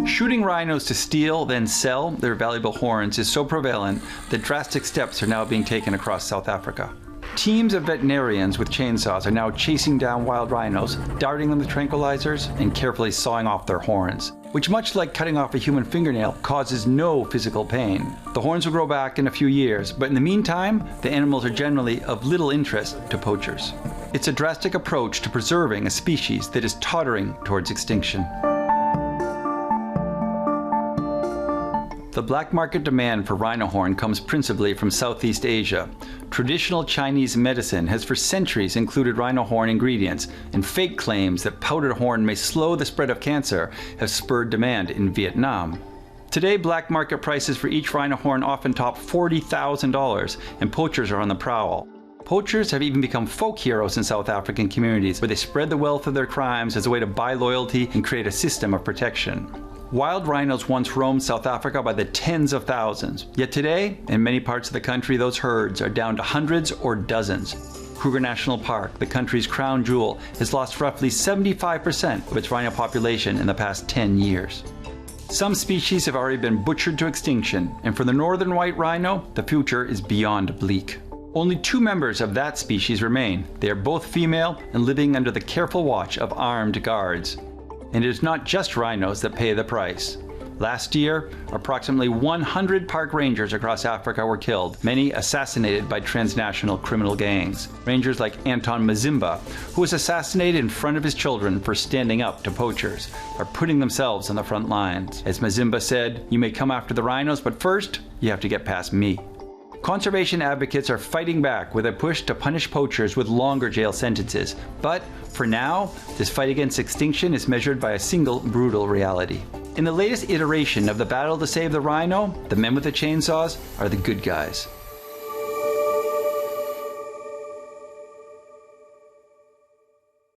Shooting rhinos to steal, then sell their valuable horns is so prevalent that drastic steps are now being taken across South Africa. Teams of veterinarians with chainsaws are now chasing down wild rhinos, darting them with tranquilizers, and carefully sawing off their horns, which, much like cutting off a human fingernail, causes no physical pain. The horns will grow back in a few years, but in the meantime, the animals are generally of little interest to poachers. It's a drastic approach to preserving a species that is tottering towards extinction. The black market demand for rhino horn comes principally from Southeast Asia. Traditional Chinese medicine has for centuries included rhino horn ingredients, and fake claims that powdered horn may slow the spread of cancer have spurred demand in Vietnam. Today, black market prices for each rhino horn often top $40,000, and poachers are on the prowl. Poachers have even become folk heroes in South African communities, where they spread the wealth of their crimes as a way to buy loyalty and create a system of protection. Wild rhinos once roamed South Africa by the tens of thousands, yet today, in many parts of the country, those herds are down to hundreds or dozens. Kruger National Park, the country's crown jewel, has lost roughly 75% of its rhino population in the past 10 years. Some species have already been butchered to extinction, and for the northern white rhino, the future is beyond bleak. Only 2 members of that species remain. They are both female and living under the careful watch of armed guards. And it is not just rhinos that pay the price. Last year, approximately 100 park rangers across Africa were killed, many assassinated by transnational criminal gangs. Rangers like Anton Mazimba, who was assassinated in front of his children for standing up to poachers, are putting themselves on the front lines. As Mazimba said, "You may come after the rhinos, but first, you have to get past me." Conservation advocates are fighting back with a push to punish poachers with longer jail sentences. But for now, this fight against extinction is measured by a single brutal reality. In the latest iteration of the battle to save the rhino, the men with the chainsaws are the good guys.